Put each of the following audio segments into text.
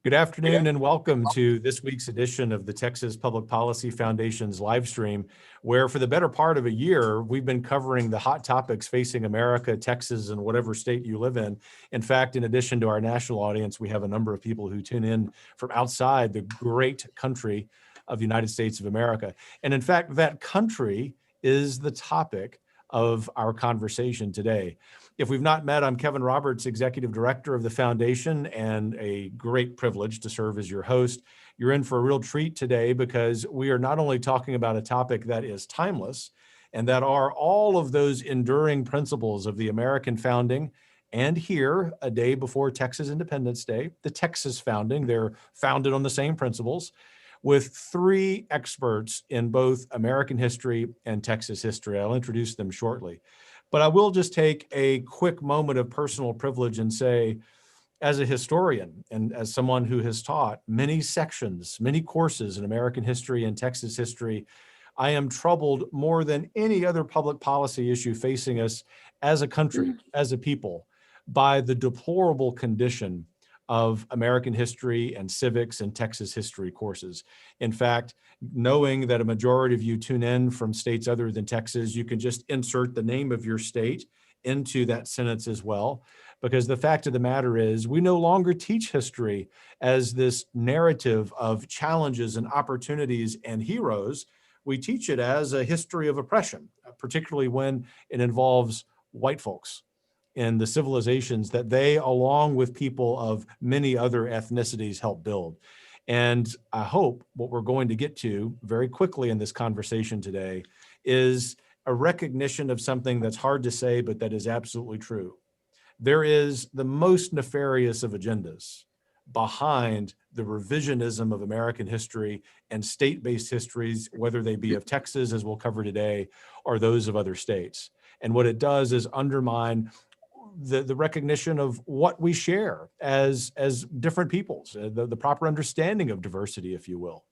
Good afternoon and welcome to this week's edition of the Texas Public Policy Foundation's live stream, where for the better part of a year, we've been covering the hot topics facing America, Texas, and whatever state you live in. In fact, in addition to our national audience, we have a number of people who tune in from outside the great country of the United States of America. And in fact, that country is the topic of our conversation today. If we've not met, I'm Kevin Roberts, Executive Director of the Foundation, and a great privilege to serve as your host. You're in for a real treat today because we are not only talking about a topic that is timeless and that are all of those enduring principles of the American founding, and here, a day before Texas Independence Day, the Texas founding, they're founded on the same principles, with three experts in both American history and Texas history. I'll introduce them shortly. But I will just take a quick moment of personal privilege and say, as a historian and as someone who has taught many sections, many courses in American history and Texas history, I am troubled more than any other public policy issue facing us as a country, as a people, by the deplorable condition of American history and civics and Texas history courses. In fact, knowing that a majority of you tune in from states other than Texas, you can just insert the name of your state into that sentence as well. Because the fact of the matter is, we no longer teach history as this narrative of challenges and opportunities and heroes. We teach it as a history of oppression, particularly when it involves white folks in the civilizations that they, along with people of many other ethnicities, help build. And I hope what we're going to get to very quickly in this conversation today is a recognition of something that's hard to say, but that is absolutely true. There is the most nefarious of agendas behind the revisionism of American history and state-based histories, whether they be of Texas, as we'll cover today, or those of other states. And what it does is undermine the recognition of what we share as different peoples, the proper understanding of diversity, if you will.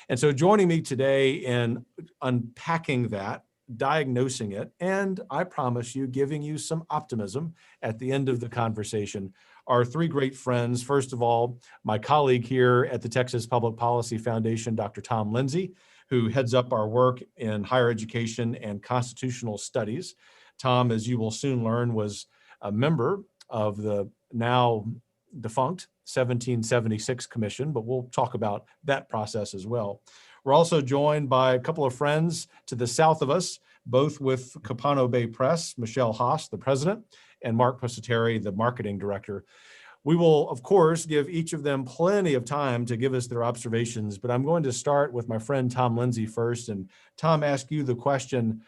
And so joining me today in unpacking that, diagnosing it, and I promise you, giving you some optimism at the end of the conversation are three great friends. First of all, my colleague here at the Texas Public Policy Foundation, Dr. Tom Lindsay, who heads up our work in higher education and constitutional studies. Tom, as you will soon learn, was a member of the now defunct 1776 Commission, but we'll talk about that process as well. We're also joined by a couple of friends to the south of us, both with Copano Bay Press, Michelle Haas, the president, and Mark Pusateri, the marketing director. We will, of course, give each of them plenty of time to give us their observations, but I'm going to start with my friend Tom Lindsay first. And Tom, ask you the question,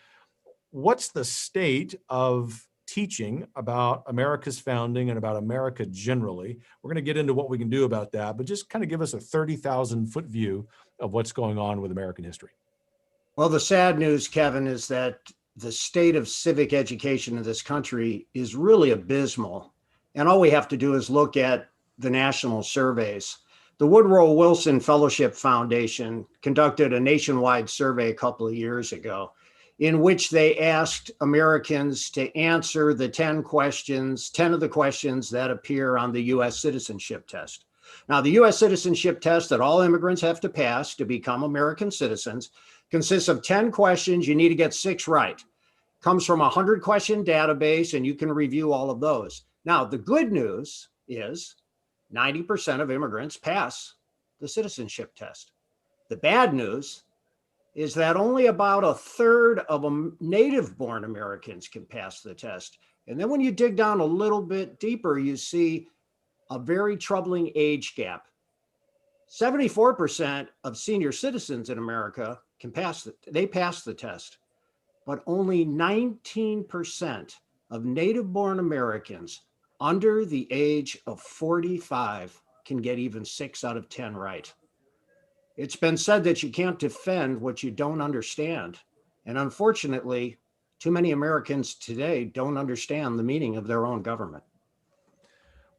what's the state of teaching about America's founding and about America generally? We're going to get into what we can do about that, but just kind of give us a 30,000 foot view of what's going on with American history. Well, the sad news, Kevin, is that the state of civic education in this country is really abysmal. And all we have to do is look at the national surveys. The Woodrow Wilson Fellowship Foundation conducted a nationwide survey a couple of years ago, in which they asked Americans to answer the 10 of the questions that appear on the US citizenship test. Now, the US citizenship test that all immigrants have to pass to become American citizens consists of 10 questions. You need to get 6 right. Comes from a 100-question database, and you can review all of those. Now, the good news is 90% of immigrants pass the citizenship test. The bad news is that only about a third of native-born Americans can pass the test. And then when you dig down a little bit deeper, you see a very troubling age gap. 74% of senior citizens in America can pass the test, but only 19% of native-born Americans under the age of 45 can get even 6 out of 10 right. It's been said that you can't defend what you don't understand. And unfortunately, too many Americans today don't understand the meaning of their own government.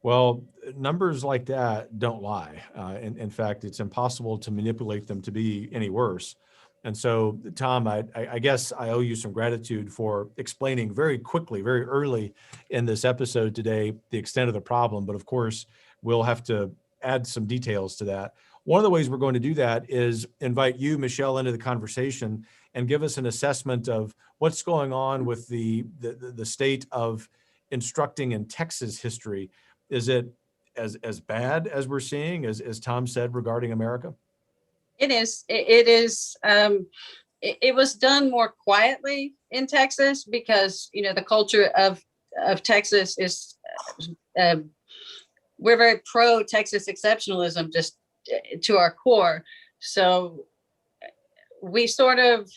Well, numbers like that don't lie. In fact, it's impossible to manipulate them to be any worse. And so, Tom, I guess I owe you some gratitude for explaining very quickly, very early in this episode today, the extent of the problem. But of course, we'll have to add some details to that. One of the ways we're going to do that is invite you, Michelle, into the conversation and give us an assessment of what's going on with the state of instructing in Texas history. Is it as bad as we're seeing, as Tom said, regarding America? It is. It is. It was done more quietly in Texas because, you know, the culture of Texas is, we're very pro Texas exceptionalism, just to our core. So we sort of,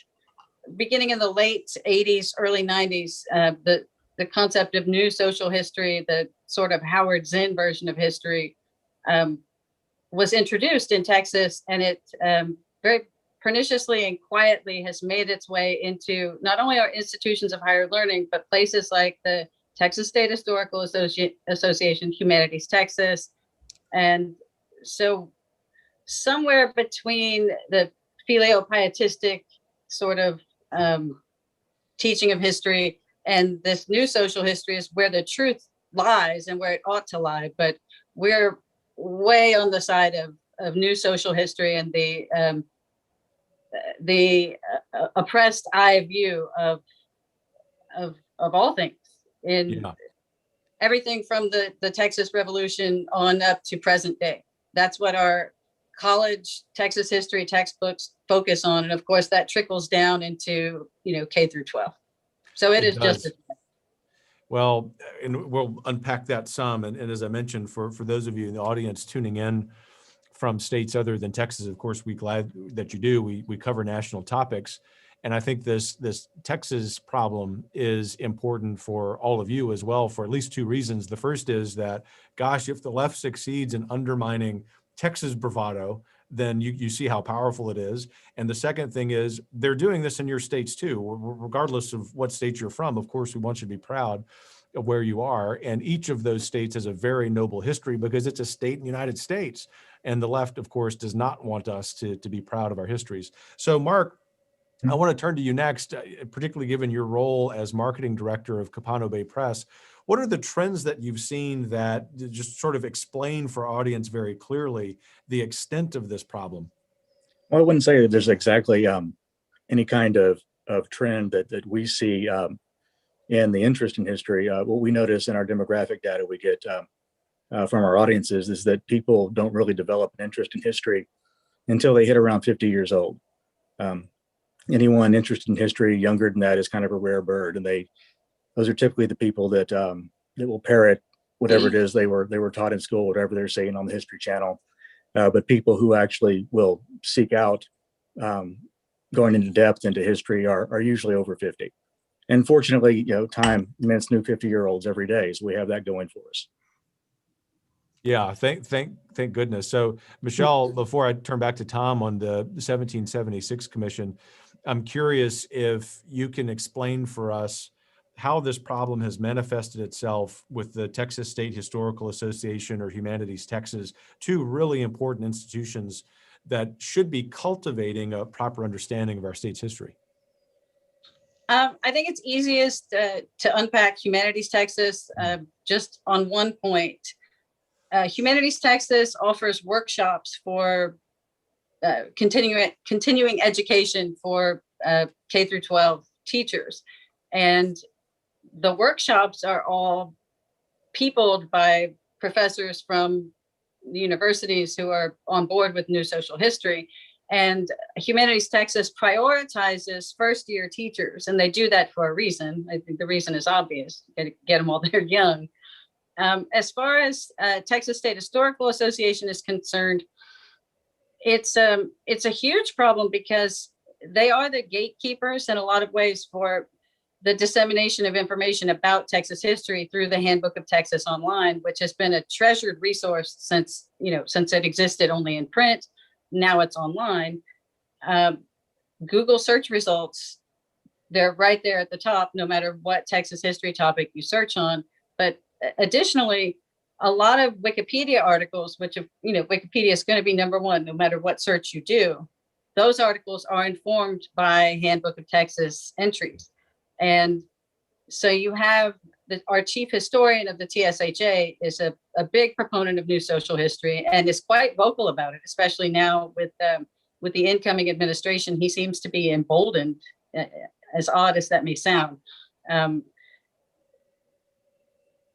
beginning in the late 80s, early 90s, the concept of new social history, the sort of Howard Zinn version of history, was introduced in Texas, and it very perniciously and quietly has made its way into not only our institutions of higher learning, but places like the Texas State Historical Association, Humanities Texas. And so somewhere between the filio-pietistic sort of teaching of history and this new social history is where the truth lies and where it ought to lie. But we're way on the side of new social history and the oppressed eye view of all things in everything from the Texas Revolution on up to present day. That's what our college Texas history textbooks focus on, and of course that trickles down into, you know, K through 12. So it is does. just Well, and we'll unpack that some. And as I mentioned, for those of you in the audience tuning in from states other than Texas, of course, we're glad that you do. We cover national topics. And I think this Texas problem is important for all of you as well, for at least two reasons. The first is that, gosh, if the left succeeds in undermining Texas bravado, then you see how powerful it is. And the second thing is they're doing this in your states too, regardless of what state you're from. Of course, we want you to be proud of where you are. And each of those states has a very noble history because it's a state in the United States. And the left, of course, does not want us to be proud of our histories. So Mark, I want to turn to you next, particularly given your role as marketing director of Copano Bay Press. What are the trends that you've seen that just sort of explain for our audience very clearly the extent of this problem? Well, I wouldn't say that there's exactly any kind of trend that we see in the interest in history. What we notice in our demographic data we get from our audiences is that people don't really develop an interest in history until they hit around 50 years old. Anyone interested in history younger than that is kind of a rare bird, and those are typically the people that will parrot whatever it is they were taught in school, whatever they're saying on the History Channel. But people who actually will seek out going into depth into history are usually over 50. And fortunately, you know, time mints new 50-year-olds every day, so we have that going for us. Yeah, thank goodness. So Michelle, before I turn back to Tom on the 1776 Commission, I'm curious if you can explain for us how this problem has manifested itself with the Texas State Historical Association or Humanities Texas, two really important institutions that should be cultivating a proper understanding of our state's history. I think it's easiest to unpack Humanities Texas just on one point. Humanities Texas offers workshops for continuing education for K through 12 teachers. And the workshops are all peopled by professors from the universities who are on board with new social history. And Humanities Texas prioritizes first-year teachers, and they do that for a reason. I think the reason is obvious: get them while they're young. As far as Texas State Historical Association is concerned, it's a huge problem because they are the gatekeepers in a lot of ways for the dissemination of information about Texas history through the Handbook of Texas Online, which has been a treasured resource since it existed only in print. Now it's online. Google search results, they're right there at the top, no matter what Texas history topic you search on. But additionally, a lot of Wikipedia articles, which, Wikipedia is going to be number one, no matter what search you do. Those articles are informed by Handbook of Texas entries. And so you have our chief historian of the TSHA is a big proponent of new social history and is quite vocal about it, especially now with the incoming administration. He seems to be emboldened, as odd as that may sound.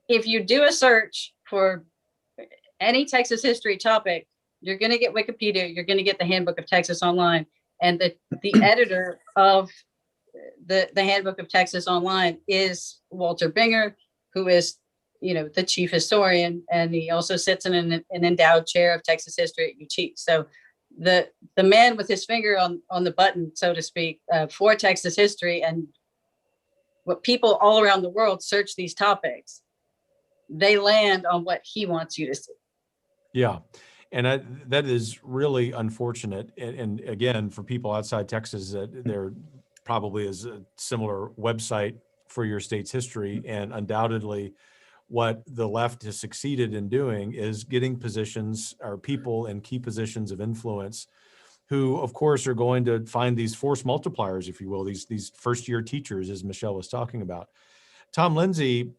If you do a search for any Texas history topic, you're going to get Wikipedia, you're going to get the Handbook of Texas Online, and the editor of the Handbook of Texas Online is Walter Binger, who is, the chief historian, and he also sits in an endowed chair of Texas history at UT. So the man with his finger on the button, so to speak, for Texas history, and what people all around the world search these topics, they land on what he wants you to see. Yeah. And that is really unfortunate. And again, for people outside Texas, there probably is a similar website for your state's history. And undoubtedly, what the left has succeeded in doing is getting positions or people in key positions of influence who, of course, are going to find these force multipliers, if you will, these first-year teachers, as Michelle was talking about. Tom Lindsay,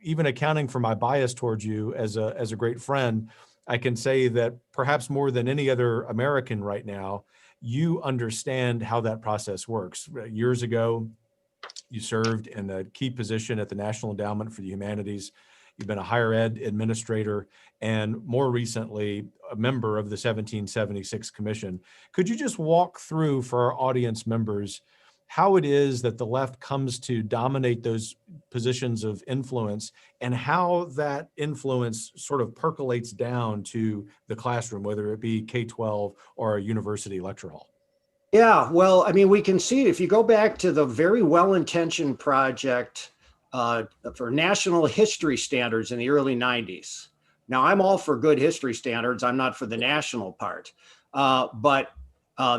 even accounting for my bias towards you as a great friend, I can say that perhaps more than any other American right now, you understand how that process works. Years ago, you served in a key position at the National Endowment for the Humanities. You've been a higher ed administrator, and more recently, a member of the 1776 Commission. Could you just walk through for our audience members how it is that the left comes to dominate those positions of influence and how that influence sort of percolates down to the classroom, whether it be K-12 or a university lecture hall? Yeah, well, I mean, we can see it. If you go back to the very well-intentioned project for national history standards in the early 90s. Now, I'm all for good history standards. I'm not for the national part. But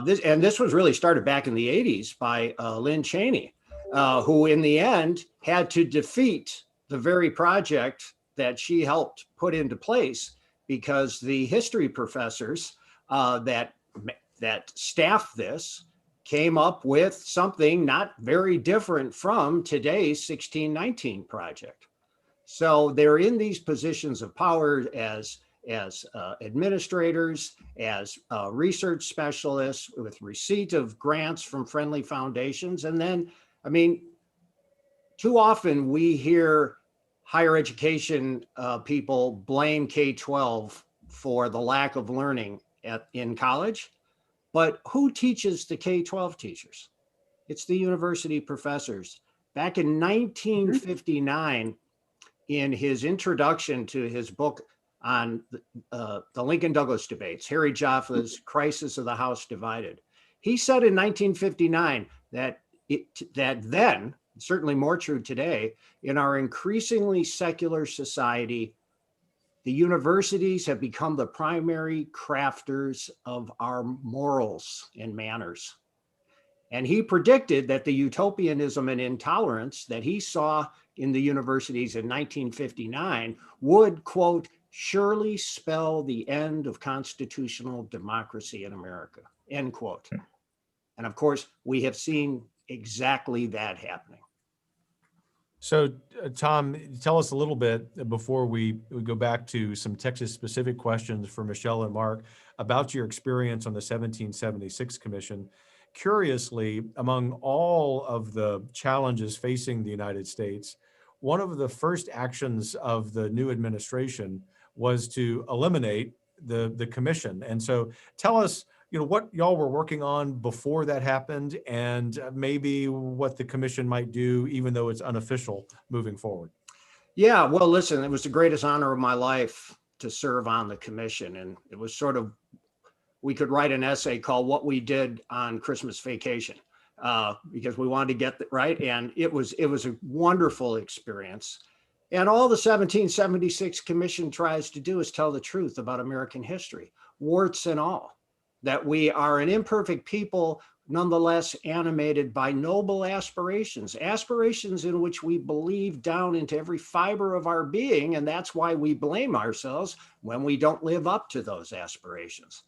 this was really started back in the 80s by Lynn Cheney, who in the end had to defeat the very project that she helped put into place, because the history professors that staffed this came up with something not very different from today's 1619 project. So they're in these positions of power as administrators, as research specialists, with receipt of grants from friendly foundations. And then, I mean, too often we hear higher education people blame K-12 for the lack of learning in college. But who teaches the K-12 teachers? It's the university professors. Back in 1959, in his introduction to his book on the Lincoln-Douglas debates, Harry Joffe's Crisis of the House Divided, he said in 1959 that then, certainly more true today, in our increasingly secular society, the universities have become the primary crafters of our morals and manners. And he predicted that the utopianism and intolerance that he saw in the universities in 1959 would, quote, surely spell the end of constitutional democracy in America, end quote. And of course, we have seen exactly that happening. So, Tom, tell us a little bit before we go back to some Texas-specific questions for Michelle and Mark about your experience on the 1776 Commission. Curiously, among all of the challenges facing the United States, one of the first actions of the new administration was to eliminate the commission. And so tell us, what y'all were working on before that happened, and maybe what the commission might do, even though it's unofficial, moving forward. Yeah, well, listen, it was the greatest honor of my life to serve on the commission. And it was sort of, we could write an essay called What We Did on Christmas Vacation, because we wanted to get that right. And it was a wonderful experience. And all the 1776 Commission tries to do is tell the truth about American history, warts and all. That we are an imperfect people, nonetheless animated by noble aspirations in which we believe down into every fiber of our being. And that's why we blame ourselves when we don't live up to those aspirations.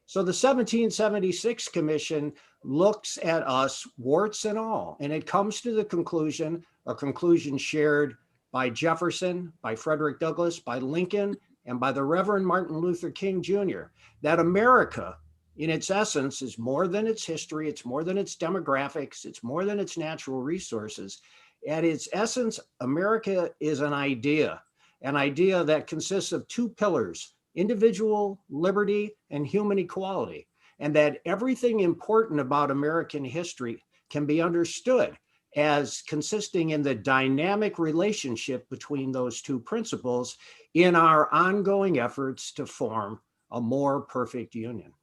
So the 1776 Commission looks at us, warts and all, and it comes to the conclusion, a conclusion shared by Jefferson, by Frederick Douglass, by Lincoln, and by the Reverend Martin Luther King Jr., that America, in its essence, is more than its history, it's more than its demographics, it's more than its natural resources. At its essence, America is an idea that consists of two pillars: individual liberty and human equality, and that everything important about American history can be understood as consisting in the dynamic relationship between those two principles in our ongoing efforts to form a more perfect union.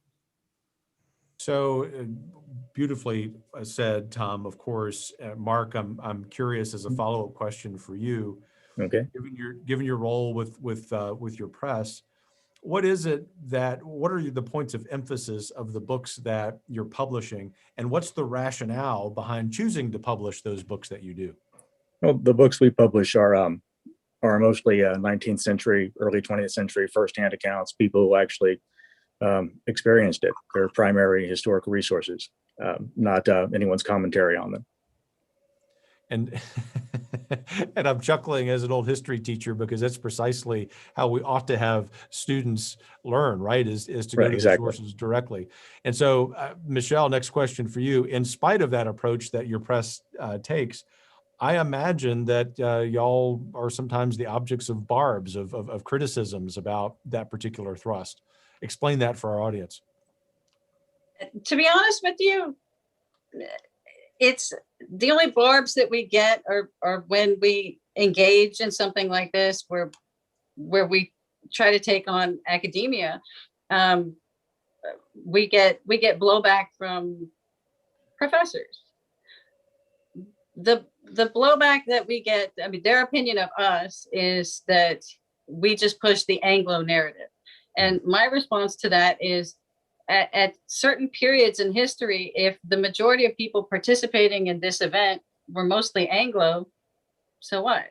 So beautifully said, Tom. Of course, Mark, I'm curious as a follow-up question for you. Okay. Given your role with your press, what are the points of emphasis of the books that you're publishing, and what's the rationale behind choosing to publish those books that you do? Well, the books we publish are mostly 19th century, early 20th century firsthand accounts, people who actually experienced it. They're primary historical resources, not anyone's commentary on them. And and I'm chuckling as an old history teacher, because that's precisely how we ought to have students learn, right? Is to go to the sources directly. And so, Michelle, next question for you. In spite of that approach that your press takes, I imagine that y'all are sometimes the objects of barbs, of criticisms about that particular thrust. Explain that for our audience. To be honest with you, it's the only barbs that we get are when we engage in something like this, where we try to take on academia. We get blowback from professors. The blowback that we get, I mean, their opinion of us is that we just push the Anglo narrative. And my response to that is, at certain periods in history, if the majority of people participating in this event were mostly Anglo, so what?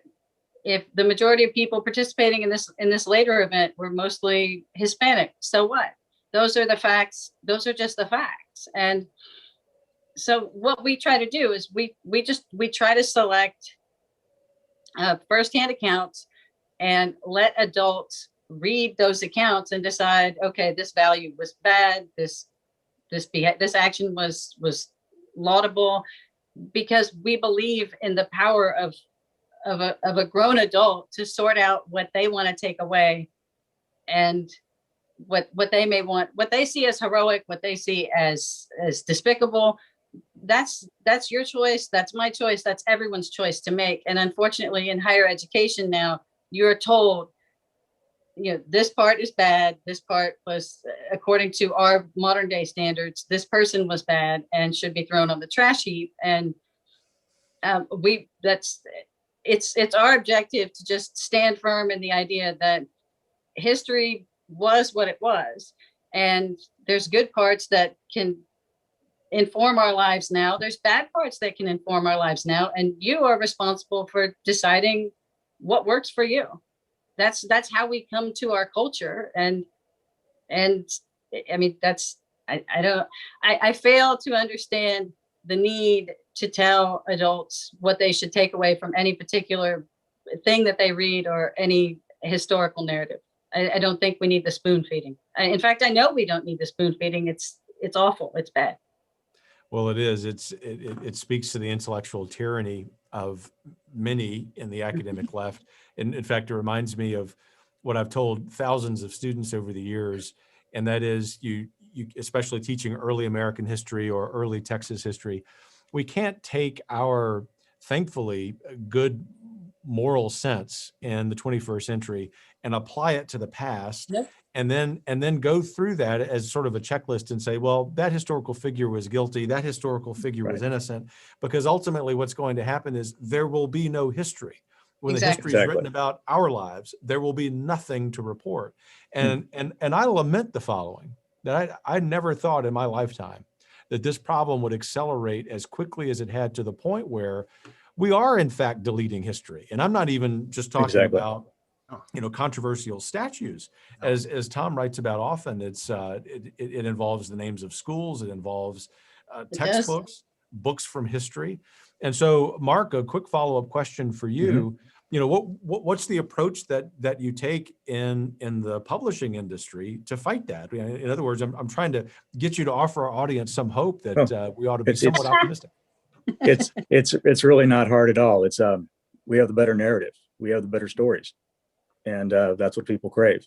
If the majority of people participating in this later event were mostly Hispanic, so what? Those are the facts. Those are just the facts. And so what we try to do is we try to select firsthand accounts and let adults read those accounts and decide, okay, this value was bad, this action was laudable, because we believe in the power of a grown adult to sort out what they want to take away, and what they may want, what they see as heroic, what they see as despicable. That's your choice, that's my choice, that's everyone's choice to make. And unfortunately, in higher education now, you're told, this part is bad, this part was, according to our modern day standards, this person was bad and should be thrown on the trash heap. And it's our objective to just stand firm in the idea that history was what it was, and there's good parts that can inform our lives now, there's bad parts that can inform our lives now, and you are responsible for deciding what works for you. That's how we come to our culture. And I mean, I fail to understand the need to tell adults what they should take away from any particular thing that they read or any historical narrative. I don't think we need the spoon feeding. In fact, I know we don't need the spoon feeding. It's awful. It's bad. Well, it is. It speaks to the intellectual tyranny of many in the academic left. And in fact, it reminds me of what I've told thousands of students over the years, and that is, you especially teaching early American history or early Texas history, we can't take our, thankfully, good moral sense in the 21st century and apply it to the past. Yep. And then go through that as sort of a checklist and say, well, that historical figure was guilty, that historical figure was innocent, because ultimately what's going to happen is there will be no history. When the history is written about our lives, there will be nothing to report. And I lament the following, that I never thought in my lifetime that this problem would accelerate as quickly as it had, to the point where we are in fact deleting history. And I'm not even just talking about controversial statues, as Tom writes about often. It involves the names of schools, it involves textbooks, books from history. And so, Mark, a quick follow-up question for you. what's the approach that you take in the publishing industry to fight that? In other words, I'm trying to get you to offer our audience some hope that we ought to be somewhat optimistic. It's really not hard at all. It's we have the better narrative, we have the better stories, and that's what people crave.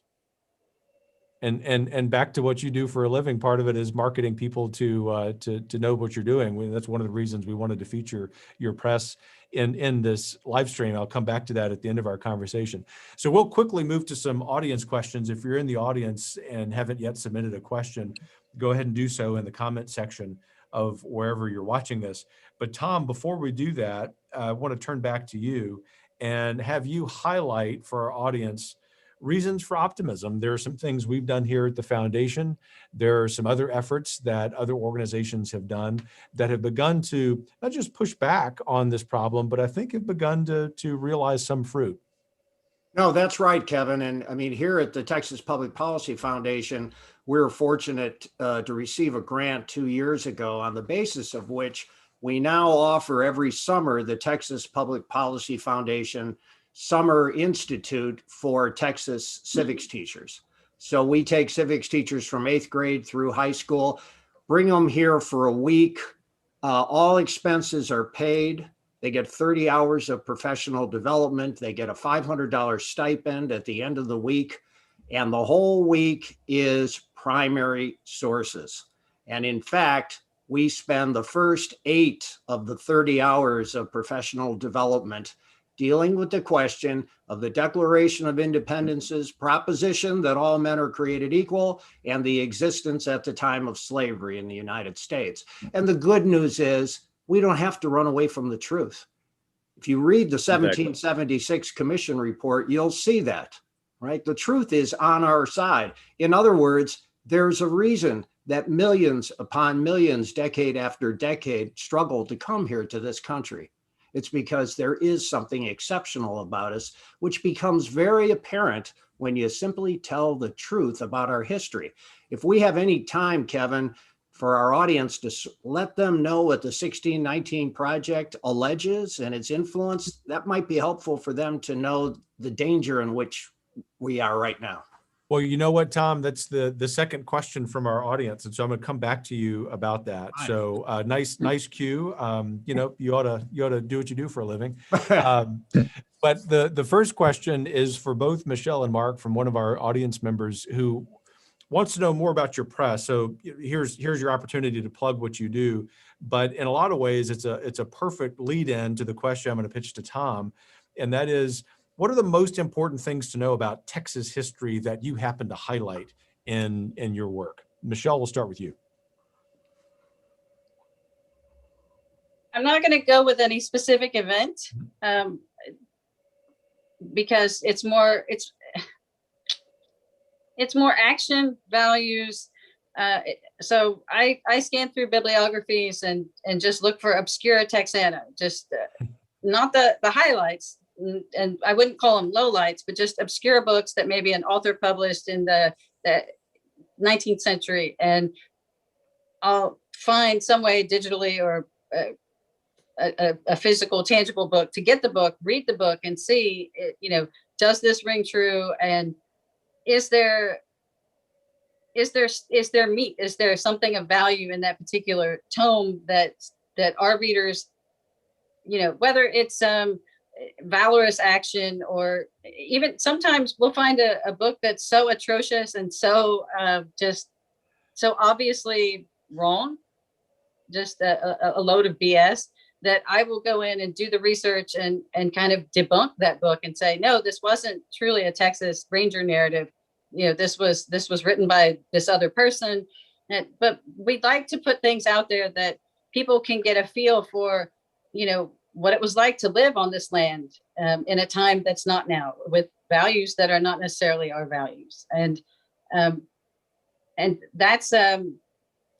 And back to what you do for a living, part of it is marketing people to know what you're doing. That's one of the reasons we wanted to feature your press in this live stream. I'll come back to that at the end of our conversation. So we'll quickly move to some audience questions. If you're in the audience and haven't yet submitted a question, go ahead and do so in the comment section of wherever you're watching this. But Tom, before we do that, I want to turn back to you and have you highlight for our audience reasons for optimism. There are some things we've done here at the foundation. There are some other efforts that other organizations have done that have begun to not just push back on this problem, but I think have begun to realize some fruit. No, that's right, Kevin. And I mean, here at the Texas Public Policy Foundation, we were fortunate to receive a grant 2 years ago, on the basis of which we now offer every summer the Texas Public Policy Foundation Summer Institute for Texas civics teachers. So we take civics teachers from 8th grade through high school, bring them here for a week. All expenses are paid. They get 30 hours of professional development. They get a $500 stipend at the end of the week. And the whole week is primary sources. And in fact, we spend the first 8 of the 30 hours of professional development dealing with the question of the Declaration of Independence's proposition that all men are created equal and the existence at the time of slavery in the United States. And the good news is we don't have to run away from the truth. If you read the 1776 Commission report, you'll see that, right? The truth is on our side. In other words, there's a reason that millions upon millions, decade after decade, struggled to come here to this country. It's because there is something exceptional about us, which becomes very apparent when you simply tell the truth about our history. If we have any time, Kevin, for our audience to let them know what the 1619 Project alleges and its influence, that might be helpful for them to know the danger in which we are right now. Well, you know what, Tom, that's the second question from our audience. And so I'm going to come back to you about that. Fine. So nice cue. You ought to do what you do for a living. But the first question is for both Michelle and Mark from one of our audience members who wants to know more about your press. So here's your opportunity to plug what you do. But in a lot of ways, it's a perfect lead in to the question I'm going to pitch to Tom. And that is, what are the most important things to know about Texas history that you happen to highlight in your work? Michelle, we'll start with you. I'm not going to go with any specific event because it's more action, values. So I scan through bibliographies and just look for obscura texana, just not the highlights. And I wouldn't call them lowlights, but just obscure books that maybe an author published in the 19th century. And I'll find some way digitally or a physical, tangible book to get the book, read the book and see, does this ring true? And is there meat? Is there something of value in that particular tome that our readers, whether it's valorous action, or even sometimes we'll find a book that's so atrocious and so just so obviously wrong, just a load of BS, that I will go in and do the research and kind of debunk that book and say, no, this wasn't truly a Texas Ranger narrative. This was written by this other person. But we'd like to put things out there that people can get a feel for, what it was like to live on this land in a time that's not now, with values that are not necessarily our values. And that's, to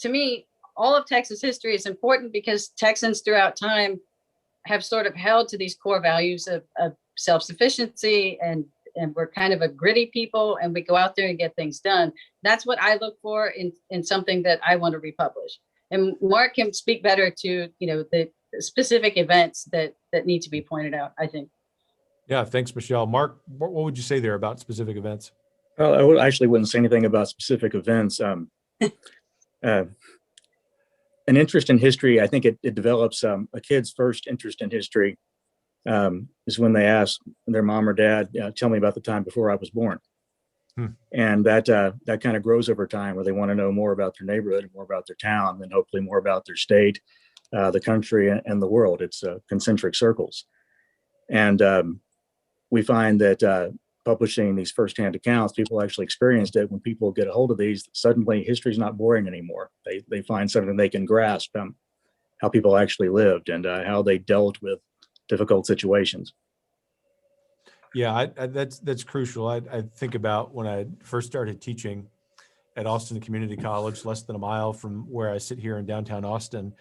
me, all of Texas history is important because Texans throughout time have sort of held to these core values of self-sufficiency, and we're kind of a gritty people, and we go out there and get things done. That's what I look for in something that I want to republish. And Mark can speak better to, the specific events that need to be pointed out, I think. Yeah, thanks, Michelle. Mark, what would you say there about specific events? Well, actually wouldn't say anything about specific events. An interest in history, I think it develops a kid's first interest in history is when they ask their mom or dad, tell me about the time before I was born. And that kind of grows over time, where they want to know more about their neighborhood, more about their town, and hopefully more about their state, the country, and the world. It's concentric circles. And we find that publishing these firsthand accounts, people actually experienced it. When people get a hold of these, suddenly history is not boring anymore. They find something they can grasp, how people actually lived and how they dealt with difficult situations. Yeah, that's crucial. I think about when I first started teaching at Austin Community College, less than a mile from where I sit here in downtown Austin.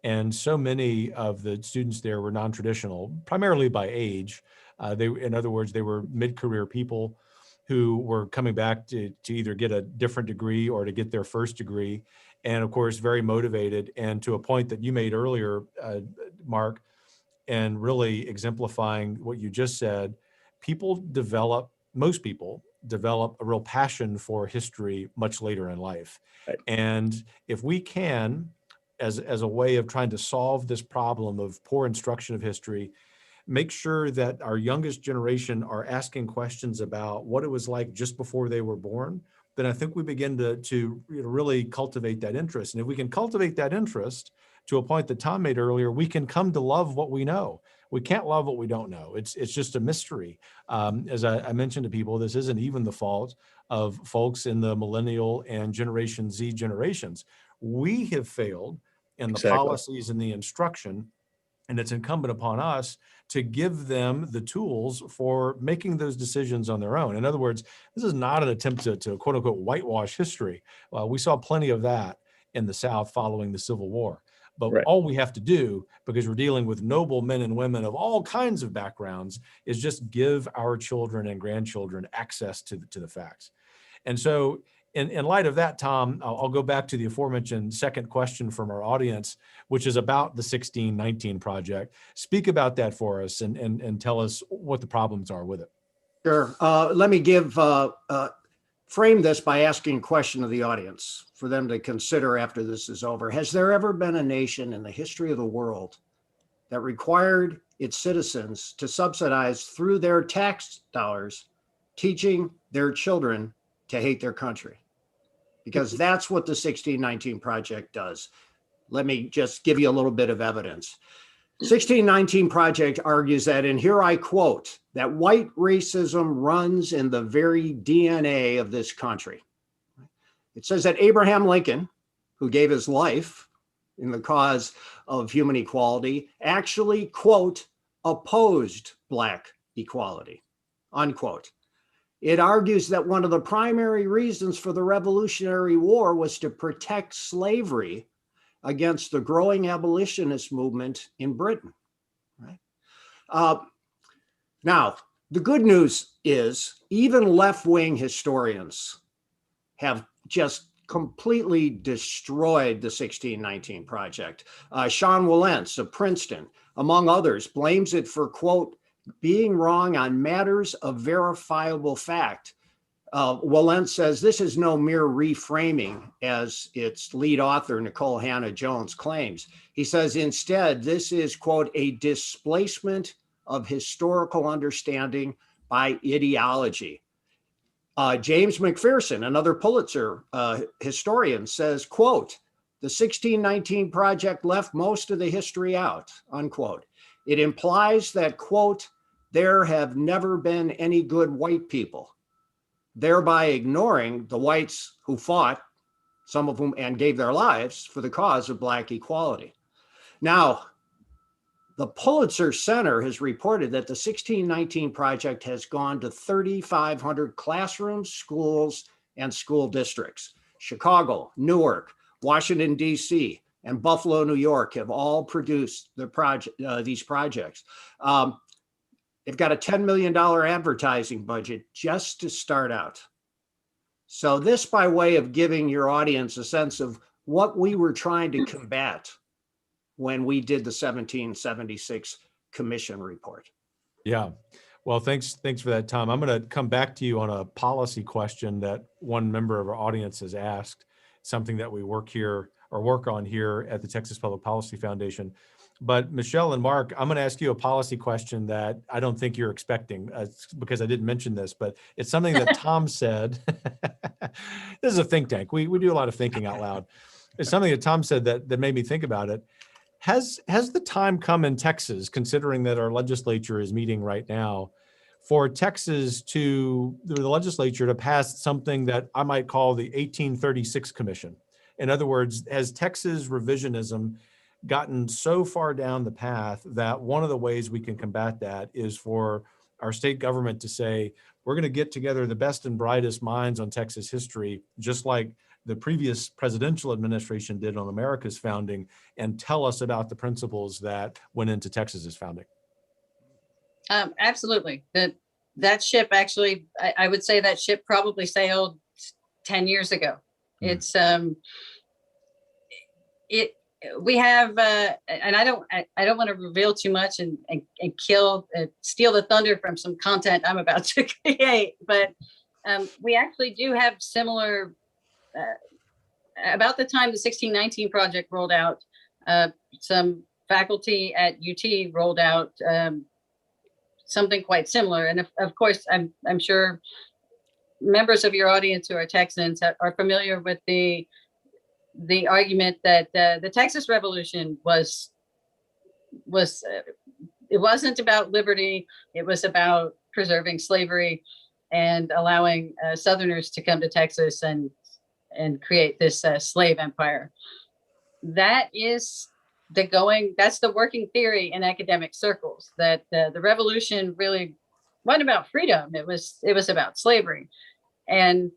And so many of the students there were non-traditional, primarily by age. In other words, they were mid-career people who were coming back to either get a different degree or to get their first degree. And of course, very motivated. And to a point that you made earlier, Mark, and really exemplifying what you just said, most people develop a real passion for history much later in life. Right. And if we can, as a way of trying to solve this problem of poor instruction of history, make sure that our youngest generation are asking questions about what it was like just before they were born, then I think we begin to really cultivate that interest. And if we can cultivate that interest to a point that Tom made earlier, we can come to love what we know. We can't love what we don't know. It's just a mystery. As I mentioned to people, this isn't even the fault of folks in the millennial and Generation Z generations. We have failed in the policies and the instruction, and it's incumbent upon us to give them the tools for making those decisions on their own. In other words, this is not an attempt to quote unquote whitewash history. We saw plenty of that in the South following the Civil War. But Right. all we have to do, because we're dealing with noble men and women of all kinds of backgrounds, is just give our children and grandchildren access to the facts. And so in light of that, Tom, I'll go back to the aforementioned second question from our audience, which is about the 1619 Project. Speak about that for us and tell us what the problems are with it. Sure. Let me frame this by asking a question of the audience for them to consider after this is over. Has there ever been a nation in the history of the world that required its citizens to subsidize through their tax dollars teaching their children to hate their country? Because that's what the 1619 Project does. Let me just give you a little bit of evidence. 1619 Project argues that, and here I quote, that white racism runs in the very DNA of this country. It says that Abraham Lincoln, who gave his life in the cause of human equality, actually, quote, opposed Black equality, unquote. It argues that one of the primary reasons for the Revolutionary War was to protect slavery against the growing abolitionist movement in Britain. Right? Now, the good news is even left-wing historians have just completely destroyed the 1619 Project. Sean Wilentz of Princeton, among others, blames it for, quote, being wrong on matters of verifiable fact. Wilentz says this is no mere reframing, as its lead author, Nicole Hannah-Jones, claims. He says instead, this is, quote, a displacement of historical understanding by ideology. James McPherson, another Pulitzer historian, says, quote, the 1619 Project left most of the history out, unquote. It implies that, quote, there have never been any good white people, thereby ignoring the whites who fought, some of whom, and gave their lives for the cause of Black equality. Now, the Pulitzer Center has reported that the 1619 Project has gone to 3,500 classrooms, schools, and school districts. Chicago, Newark, Washington, D.C., and Buffalo, New York have all produced these projects. They've got a $10 million advertising budget just to start out. So this by way of giving your audience a sense of what we were trying to combat when we did the 1776 Commission report. Yeah. Well, thanks for that, Tom. I'm going to come back to you on a policy question that one member of our audience has asked, something that we work on here at the Texas Public Policy Foundation. But Michelle and Mark, I'm going to ask you a policy question that I don't think you're expecting because I didn't mention this, but it's something that Tom said. This is a think tank. We do a lot of thinking out loud. It's something that Tom said that made me think about it. Has the time come in Texas, considering that our legislature is meeting right now, for Texas the legislature to pass something that I might call the 1836 Commission? In other words, has Texas revisionism gotten so far down the path that one of the ways we can combat that is for our state government to say, we're going to get together the best and brightest minds on Texas history, just like the previous presidential administration did on America's founding, and tell us about the principles that went into Texas's founding? Absolutely. That ship actually, I would say that ship probably sailed 10 years ago. We have, and I don't want to reveal too much and steal the thunder from some content I'm about to create, but we actually do have similar. About the time the 1619 project rolled out, some faculty at UT rolled out something quite similar. And of course, I'm sure members of your audience who are Texans are familiar with the argument that the Texas Revolution was it wasn't about liberty. It was about preserving slavery and allowing Southerners to come to Texas and create this slave empire. That is that's the working theory in academic circles, that the revolution really wasn't about freedom. It was about slavery. And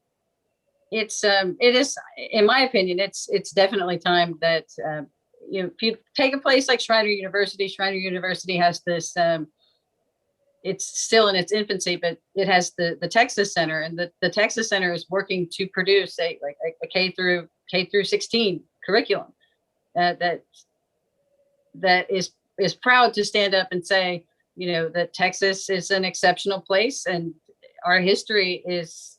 it is, in my opinion, it's definitely time that, if you take a place like Shriner University has this, it's still in its infancy, but it has the Texas Center, and the Texas Center is working to produce a K through 16 curriculum that is proud to stand up and say, that Texas is an exceptional place, and our history is.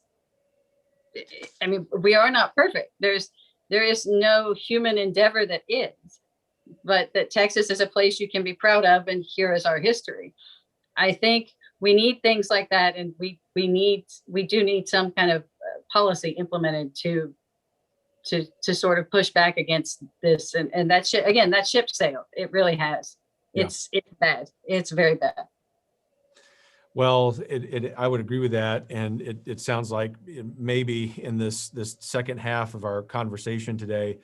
I mean, we are not perfect. There is no human endeavor that is, but that Texas is a place you can be proud of, and here is our history. I think we need things like that, and we do need some kind of policy implemented to sort of push back against this. And that ship sailed. It really has. It's bad. It's very bad. Well, I would agree with that, and it sounds like maybe in this second half of our conversation today,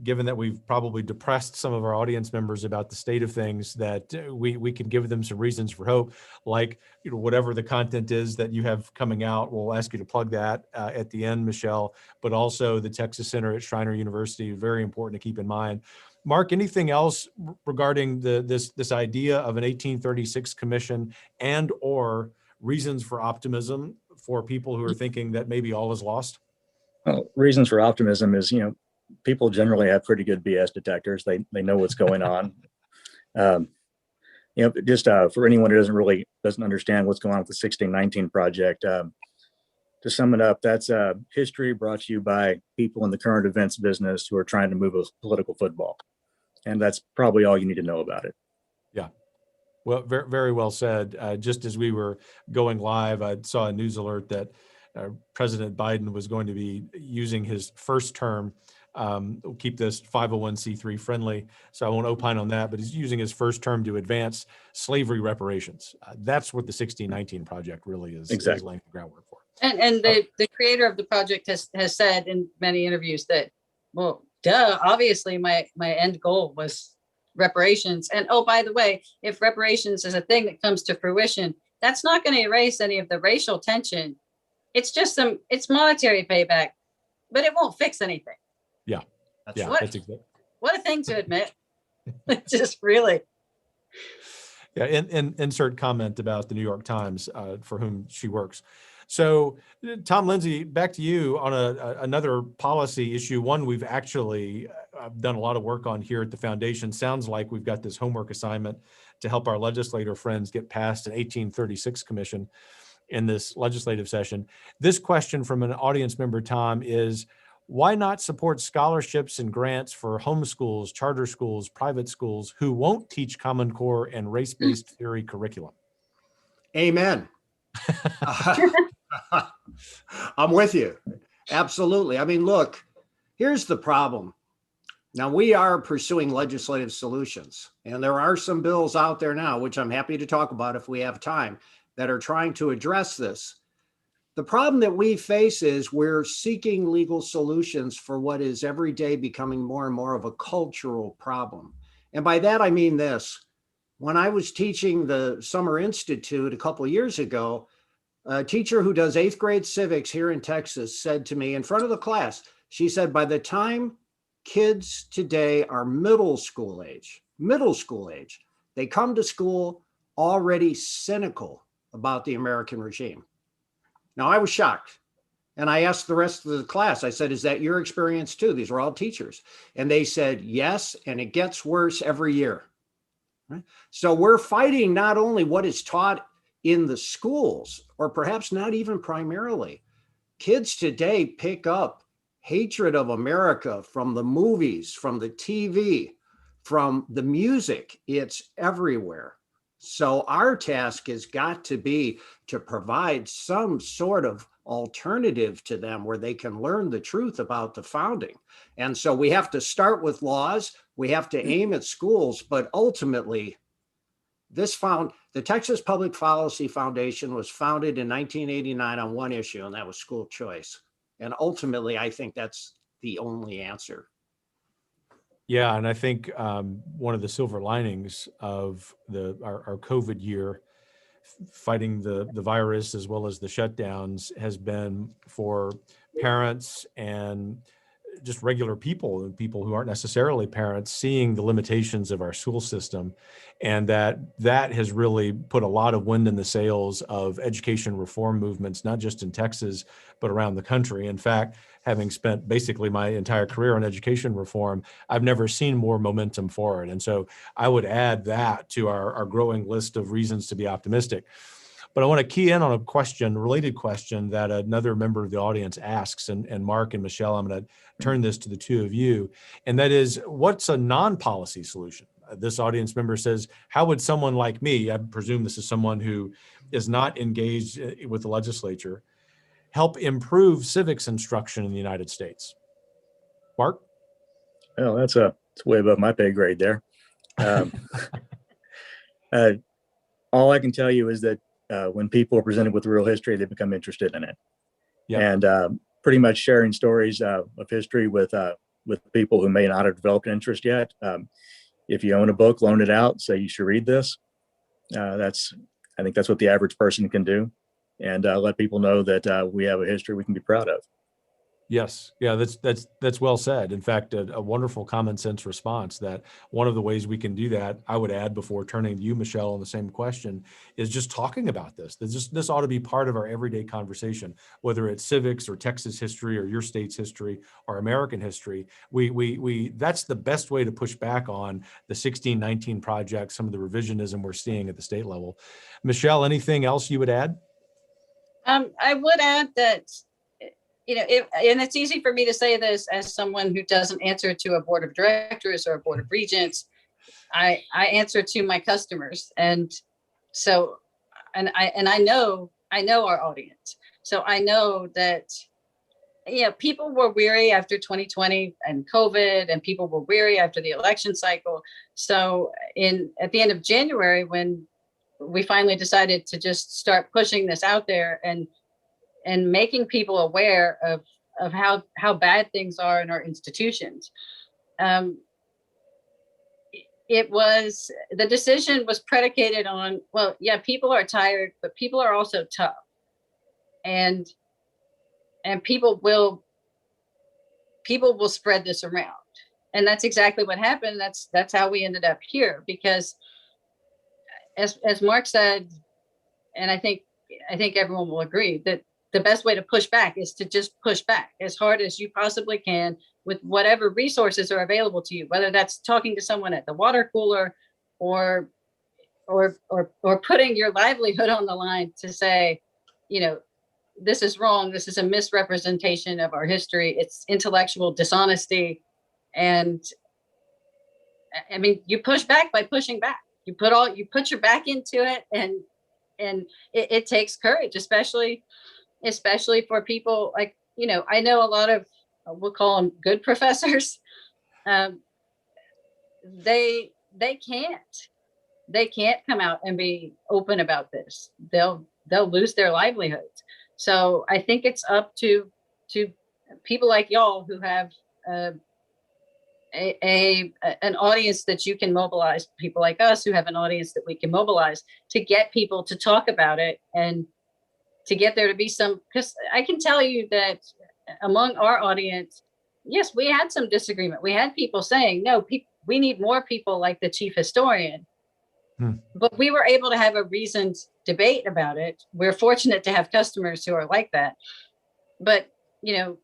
given that we've probably depressed some of our audience members about the state of things, that we can give them some reasons for hope, like whatever the content is that you have coming out. We'll ask you to plug that at the end, Michelle, but also the Texas Center at Shriner University, very important to keep in mind. Mark, anything else regarding this idea of an 1836 commission and or reasons for optimism for people who are thinking that maybe all is lost? Well, reasons for optimism is, people generally have pretty good BS detectors. They know what's going on. Just for anyone who doesn't understand what's going on with the 1619 project, to sum it up, that's history brought to you by people in the current events business who are trying to move a political football. And that's probably all you need to know about it. Yeah. Well, very, very well said. Just as we were going live, I saw a news alert that President Biden was going to be using his first term. We'll keep this 501c3 friendly, so I won't opine on that, but he's using his first term to advance slavery reparations. That's what the 1619 project really is, exactly. Is laying the groundwork for. And the creator of the project has said in many interviews that, well, obviously my end goal was reparations. And oh, by the way, if reparations is a thing that comes to fruition, that's not going to erase any of the racial tension. It's just it's monetary payback, but it won't fix anything. Yeah. That's Yeah. right. That's exactly. What a thing to admit. Just really. Yeah. And insert comment about the New York Times, for whom she works. So, Tom Lindsay, back to you on another policy issue, one we've actually, I've done a lot of work on here at the foundation. Sounds like we've got this homework assignment to help our legislator friends get past an 1836 commission in this legislative session. This question from an audience member, Tom, is why not support scholarships and grants for homeschools, charter schools, private schools who won't teach Common Core and race-based theory curriculum? Amen. I'm with you. Absolutely. I mean, look, here's the problem. Now, we are pursuing legislative solutions, and there are some bills out there now, which I'm happy to talk about if we have time, that are trying to address this. The problem that we face is we're seeking legal solutions for what is every day becoming more and more of a cultural problem. And by that, I mean this. When I was teaching the Summer Institute a couple of years ago, a teacher who does 8th grade civics here in Texas said to me in front of the class, she said, by the time kids today are middle school age, they come to school already cynical about the American regime. Now, I was shocked. And I asked the rest of the class, I said, is that your experience too? These were all teachers. And they said, yes, and it gets worse every year. Right? So we're fighting not only what is taught in the schools, or perhaps not even primarily. Kids today pick up hatred of America from the movies, from the TV, from the music. It's everywhere. So our task has got to be to provide some sort of alternative to them where they can learn the truth about the founding. And so we have to start with laws, we have to aim at schools, but ultimately, the Texas Public Policy Foundation was founded in 1989 on one issue, and that was school choice. And ultimately, I think that's the only answer. Yeah, and I think one of the silver linings of our COVID year, fighting the virus as well as the shutdowns, has been for parents and just regular people and people who aren't necessarily parents seeing the limitations of our school system, and that has really put a lot of wind in the sails of education reform movements, not just in Texas, but around the country. In fact, having spent basically my entire career on education reform, I've never seen more momentum for it. And so I would add that to our growing list of reasons to be optimistic. But I want to key in on a related question that another member of the audience asks, and Mark and Michelle, I'm going to turn this to the two of you, and that is, what's a non-policy solution? This audience member says, how would someone like me, I presume this is someone who is not engaged with the legislature, help improve civics instruction in the United States? Mark? Well, it's way above my pay grade there. All I can tell you is that when people are presented with real history, they become interested in it. Yep. And pretty much sharing stories of history with people who may not have developed an interest yet. If you own a book, loan it out, say you should read this. I think that's what the average person can do, and let people know that we have a history we can be proud of. Yes. Yeah, that's well said. In fact, a wonderful common sense response, that one of the ways we can do that, I would add before turning to you, Michelle, on the same question, is just talking about this. This ought to be part of our everyday conversation, whether it's civics or Texas history or your state's history or American history. That's the best way to push back on the 1619 project, some of the revisionism we're seeing at the state level. Michelle, anything else you would add? I would add that, and it's easy for me to say this as someone who doesn't answer to a board of directors or a board of regents. I answer to my customers, and so, I know our audience. So I know that, people were weary after 2020 and COVID, and people were weary after the election cycle. So at the end of January, when we finally decided to just start pushing this out there and making people aware of how bad things are in our institutions. The decision was predicated on, well, yeah, people are tired, but people are also tough. And people will spread this around. And that's exactly what happened. That's how we ended up here, because as Mark said, and I think everyone will agree, that the best way to push back is to just push back as hard as you possibly can with whatever resources are available to you, whether that's talking to someone at the water cooler or putting your livelihood on the line to say, you know, this is wrong. This is a misrepresentation of our history. It's intellectual dishonesty. And I mean, you push back by pushing back. You put your back into it, and it takes courage, especially for people like, you know, I know a lot of, we'll call them good professors. They can't come out and be open about this. They'll lose their livelihoods. So I think it's up to people like y'all who have an audience that you can mobilize, people like us who have an audience that we can mobilize to get people to talk about it and to get there to be some, because I can tell you that among our audience, yes, we had some disagreement. We had people saying, no, we need more people like the chief historian. But we were able to have a reasoned debate about it. We're fortunate to have customers who are like that. But, you know,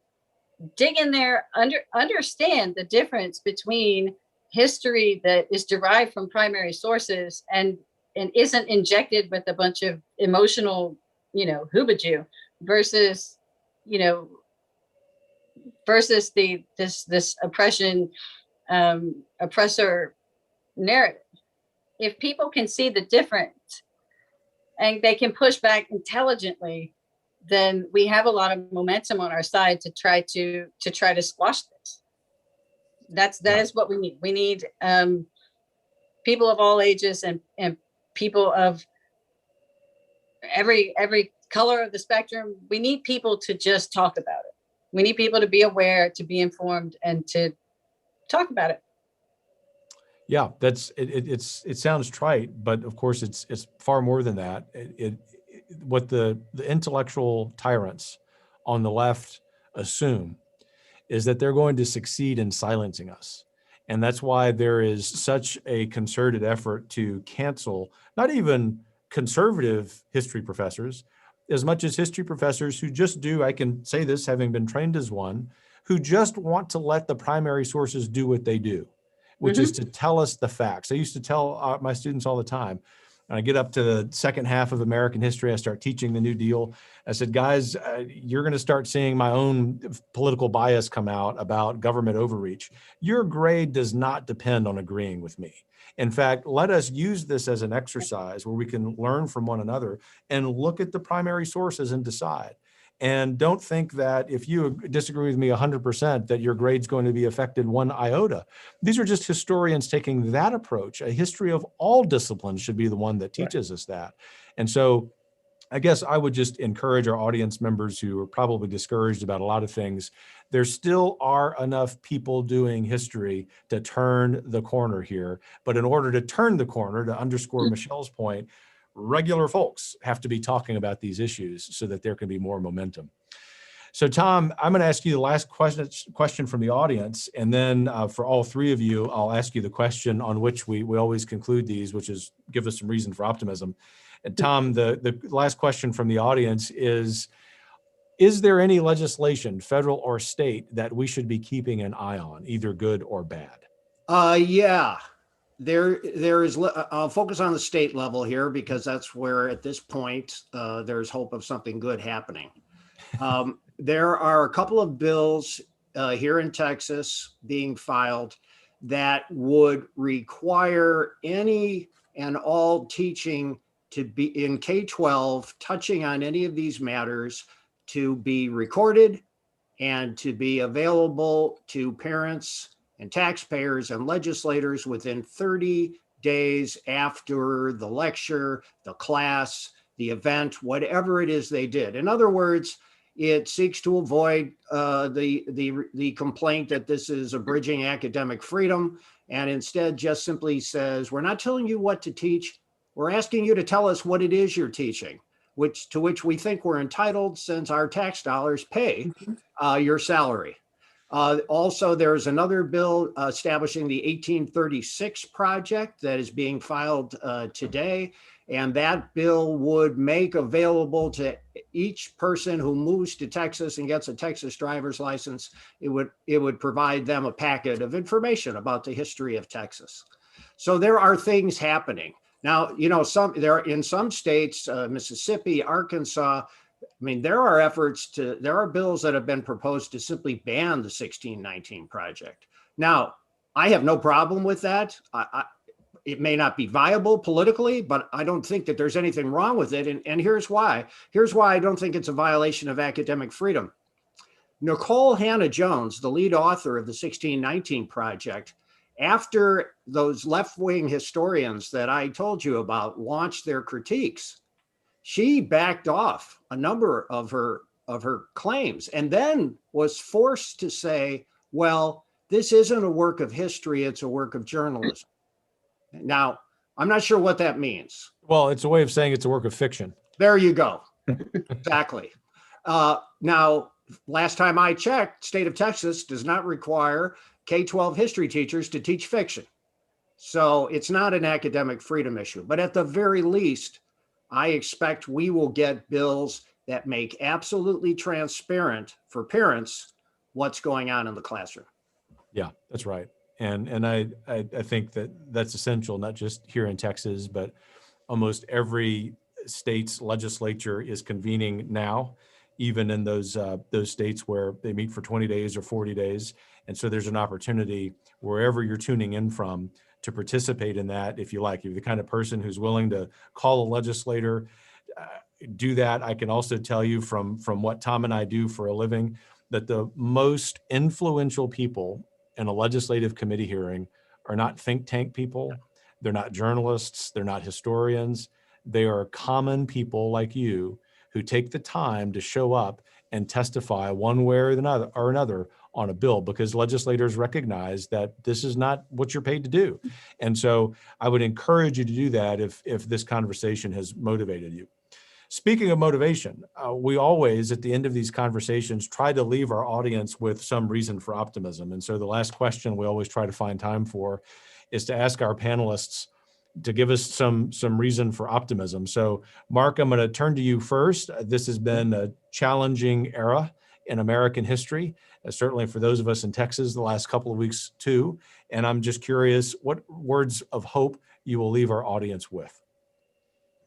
dig in there, understand the difference between history that is derived from primary sources and isn't injected with a bunch of emotional, you know, hoobajoo versus, you know, versus this oppressor narrative. If people can see the difference and they can push back intelligently, then we have a lot of momentum on our side to try to squash this. That is what we need. We need people of all ages and people of every color of the spectrum. We need people to just talk about it. We need people to be aware, to be informed, and to talk about it. Yeah, it sounds trite, but of course it's far more than that. What the intellectual tyrants on the left assume is that they're going to succeed in silencing us. And that's why there is such a concerted effort to cancel not even conservative history professors, as much as history professors who just do, I can say this having been trained as one, who just want to let the primary sources do what they do, which is to tell us the facts. I used to tell my students all the time, when I get up to the second half of American history, I start teaching the New Deal. I said, guys, you're going to start seeing my own political bias come out about government overreach. Your grade does not depend on agreeing with me. In fact, let us use this as an exercise where we can learn from one another and look at the primary sources and decide. And don't think that if you disagree with me 100%, that your grade's going to be affected one iota. These are just historians taking that approach. A history of all disciplines should be the one that teaches us that. And so I guess I would just encourage our audience members who are probably discouraged about a lot of things. There still are enough people doing history to turn the corner here. But in order to turn the corner, to underscore Michelle's point, regular folks have to be talking about these issues so that there can be more momentum. So Tom, I'm going to ask you the last question from the audience. And then for all three of you, I'll ask you the question on which we always conclude these, which is give us some reason for optimism. And Tom, the last question from the audience is there any legislation, federal or state, that we should be keeping an eye on, either good or bad? Yeah. There is, I'll focus on the state level here because that's where at this point there's hope of something good happening. There are a couple of bills here in Texas being filed that would require any and all teaching to be in K-12 touching on any of these matters to be recorded and to be available to parents and taxpayers and legislators within 30 days after the lecture, the class, the event, whatever it is they did. In other words, it seeks to avoid the complaint that this is abridging academic freedom, and instead just simply says, we're not telling you what to teach. We're asking you to tell us what it is you're teaching, to which we think we're entitled since our tax dollars pay your salary. Also, there's another bill establishing the 1836 project that is being filed today. And that bill would make available to each person who moves to Texas and gets a Texas driver's license, it would provide them a packet of information about the history of Texas. So there are things happening. Now, you know, in some states, Mississippi, Arkansas, I mean, there are bills that have been proposed to simply ban the 1619 Project. Now, I have no problem with that. It may not be viable politically, but I don't think that there's anything wrong with it. And here's why. Here's why I don't think it's a violation of academic freedom. Nicole Hannah-Jones, the lead author of the 1619 Project, after those left-wing historians that I told you about launched their critiques, she backed off a number of her claims and then was forced to say, well, this isn't a work of history, it's a work of journalism. Now, I'm not sure what that means. Well, it's a way of saying it's a work of fiction. There you go. Exactly. Now, last time I checked, state of Texas does not require K-12 history teachers to teach fiction. So it's not an academic freedom issue. But at the very least, I expect we will get bills that make absolutely transparent for parents what's going on in the classroom. Yeah, that's right. And I think that that's essential, not just here in Texas, but almost every state's legislature is convening now, even in those states where they meet for 20 days or 40 days. And so there's an opportunity wherever you're tuning in from to participate in that, if you like. If you're the kind of person who's willing to call a legislator, do that. I can also tell you from what Tom and I do for a living, that the most influential people in a legislative committee hearing are not think tank people. They're not journalists. They're not historians. They are common people like you who take the time to show up and testify one way or another on a bill, because legislators recognize that this is not what you're paid to do. And so I would encourage you to do that if this conversation has motivated you. Speaking of motivation, we always, at the end of these conversations, try to leave our audience with some reason for optimism. And so the last question we always try to find time for is to ask our panelists to give us some reason for optimism. So Mark, I'm going to turn to you first. This has been a challenging era in American history, certainly for those of us in Texas the last couple of weeks too. And I'm just curious what words of hope you will leave our audience with.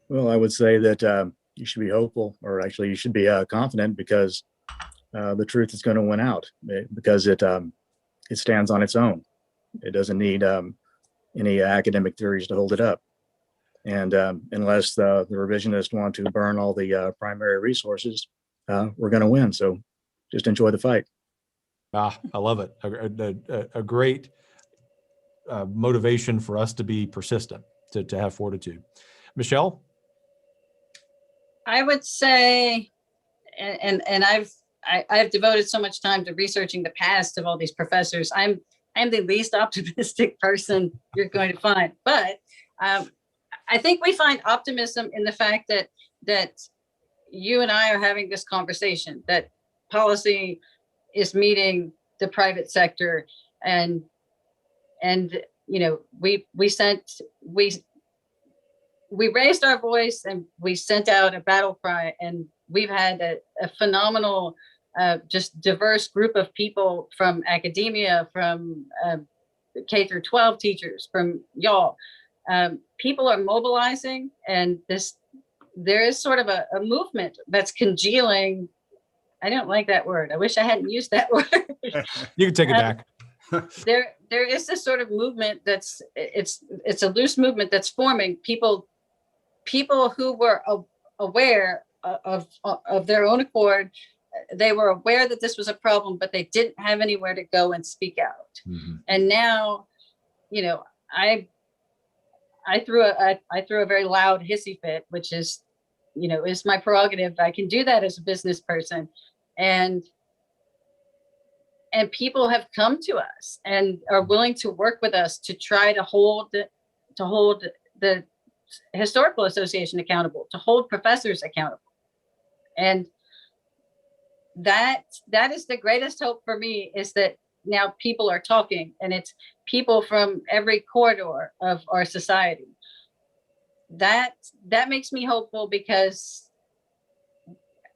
Well, I would say that you should be hopeful, or actually you should be confident, because the truth is going to win out, because it stands on its own. It doesn't need any academic theories to hold it up. And unless the revisionists want to burn all the primary resources, we're going to win. So just enjoy the fight. I love it. A great motivation for us to be persistent, to have fortitude. Michelle? I would say, and I've devoted so much time to researching the past of all these professors. I'm the least optimistic person you're going to find, but I think we find optimism in the fact that you and I are having this conversation, that policy is meeting the private sector, and you know, we raised our voice and we sent out a battle cry, and we've had a phenomenal, just diverse group of people from academia, from K through 12 teachers, from y'all. People are mobilizing, and there is sort of a movement that's congealing. I don't like that word. I wish I hadn't used that word. You can take it back. There is this sort of movement it's a loose movement that's forming. People who were aware of their own accord, they were aware that this was a problem, but they didn't have anywhere to go and speak out. Mm-hmm. And now, you know, I threw a very loud hissy fit, which is, you know, is my prerogative. I can do that as a business person, and people have come to us and are willing to work with us to try to hold the Historical Association accountable, to hold professors accountable. And that is the greatest hope for me, is that now people are talking, and it's people from every corridor of our society. That makes me hopeful, because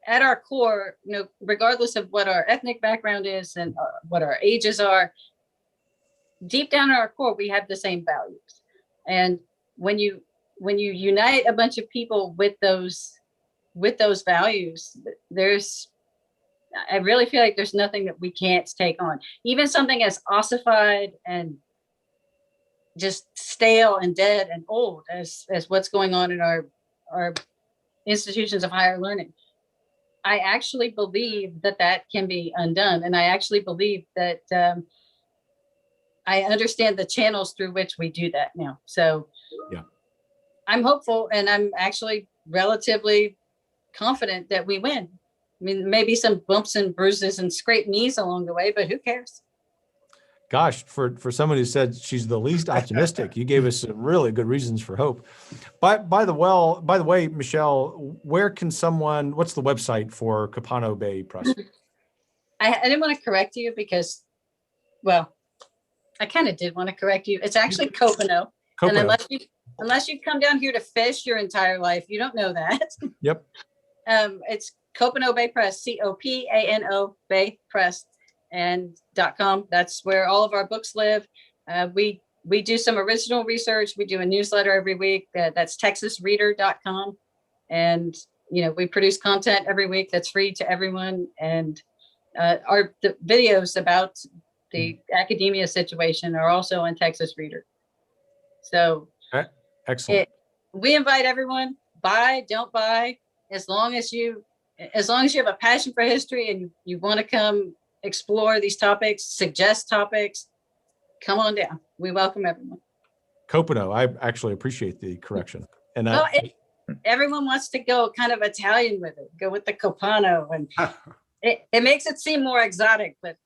at our core, regardless of what our ethnic background is and what our ages are, deep down in our core, we have the same values. And when you unite a bunch of people with those values, I really feel like there's nothing that we can't take on. Even something as ossified and just stale and dead and old as what's going on in our institutions of higher learning. I actually believe that can be undone. And I actually believe that I understand the channels through which we do that now. So yeah, I'm hopeful, and I'm actually relatively confident that we win. I mean, maybe some bumps and bruises and scraped knees along the way, but who cares? Gosh, for someone who said she's the least optimistic, you gave us some really good reasons for hope. By the way, Michelle, where can someone? What's the website for Copano Bay Press? I didn't want to correct you because, well, I kind of did want to correct you. It's actually Copano. And unless you come down here to fish your entire life, you don't know that. Yep. It's Copano Bay Press, Copano Bay Press and .com. That's where all of our books live. We do some original research. We do a newsletter every week. That's texasreader.com. And, we produce content every week that's free to everyone. And the videos about the academia situation are also on Texas Reader. So excellent. We invite everyone, buy, don't buy, as long as you have a passion for history and you want to come explore these topics, suggest topics, come on down. We welcome everyone. Copano, I actually appreciate the correction. And everyone wants to go kind of Italian with it, go with the Copano, and it makes it seem more exotic, but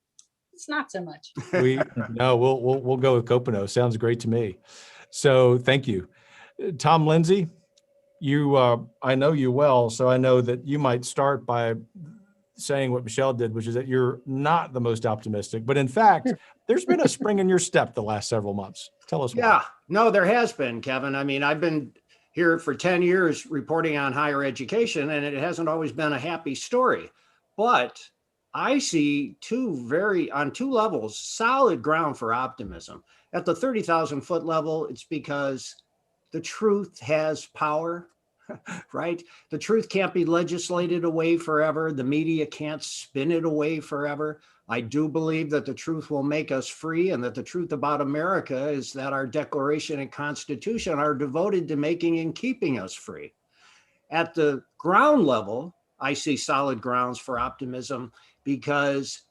it's not so much. We'll go with Copano. Sounds great to me. So thank you. Tom Lindsay, I know you well, so I know that you might start by saying what Michelle did, which is that you're not the most optimistic, but in fact, there's been a spring in your step the last several months. Tell us why. Yeah, no, there has been, Kevin. I mean, I've been here for 10 years reporting on higher education, and it hasn't always been a happy story. But I see on two levels, solid ground for optimism. At the 30,000 foot level, it's because the truth has power, right? The truth can't be legislated away forever. The media can't spin it away forever. I do believe that the truth will make us free, and that the truth about America is that our Declaration and Constitution are devoted to making and keeping us free. At the ground level, I see solid grounds for optimism because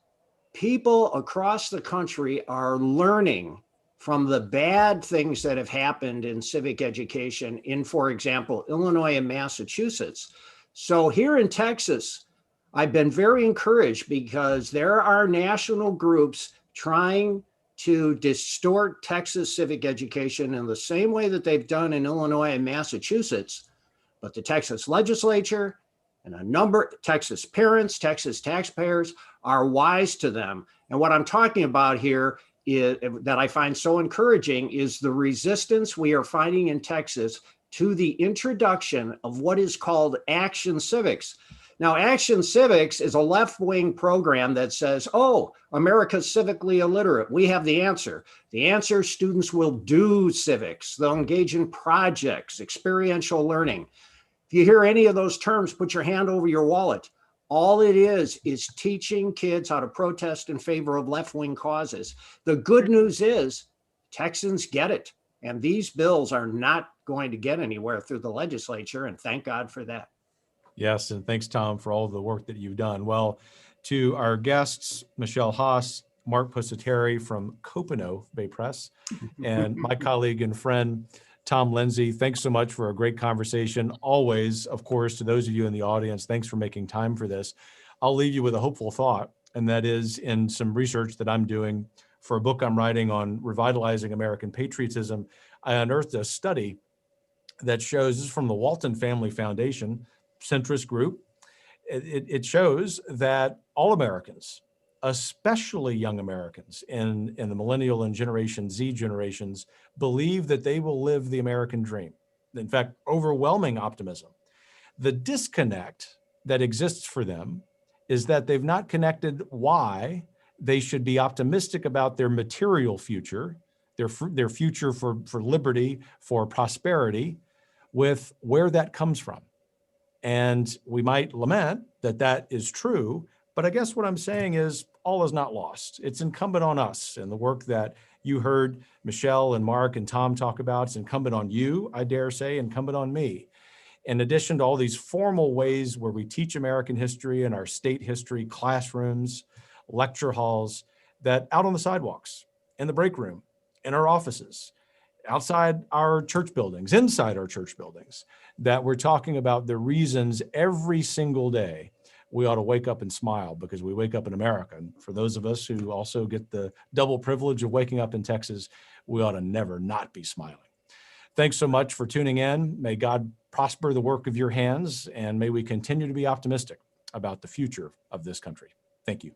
people across the country are learning from the bad things that have happened in civic education in, for example, Illinois and Massachusetts. So here in Texas, I've been very encouraged because there are national groups trying to distort Texas civic education in the same way that they've done in Illinois and Massachusetts. But the Texas legislature and a number of Texas parents, Texas taxpayers are wise to them. And what I'm talking about here that I find so encouraging is the resistance we are finding in Texas to the introduction of what is called Action Civics. Now, Action Civics is a left-wing program that says, oh, America's civically illiterate. We have the answer. The answer, students will do civics. They'll engage in projects, experiential learning. If you hear any of those terms, put your hand over your wallet. All it is teaching kids how to protest in favor of left-wing causes. The good news is Texans get it. And these bills are not going to get anywhere through the legislature. And thank God for that. Yes. And thanks, Tom, for all the work that you've done. Well, to our guests, Michelle Haas, Mark Pusateri from Copano Bay Press, and my colleague and friend, Tom Lindsay, thanks so much for a great conversation. Always, of course, to those of you in the audience, thanks for making time for this. I'll leave you with a hopeful thought, and that is in some research that I'm doing for a book I'm writing on revitalizing American patriotism. I unearthed a study that shows, this is from the Walton Family Foundation, centrist group. It shows that all Americans, especially young Americans in the millennial and Generation Z generations, believe that they will live the American dream. In fact, overwhelming optimism. The disconnect that exists for them is that they've not connected why they should be optimistic about their material future, their future for liberty, for prosperity, with where that comes from. And we might lament that that is true, but I guess what I'm saying is all is not lost. It's incumbent on us, and the work that you heard Michelle and Mark and Tom talk about, it's incumbent on you, I dare say, incumbent on me. In addition to all these formal ways where we teach American history in our state history classrooms, lecture halls, that out on the sidewalks, in the break room, in our offices, outside our church buildings, inside our church buildings, that we're talking about the reasons every single day we ought to wake up and smile, because we wake up in America. And for those of us who also get the double privilege of waking up in Texas, we ought to never not be smiling. Thanks so much for tuning in. May God prosper the work of your hands, and may we continue to be optimistic about the future of this country. Thank you.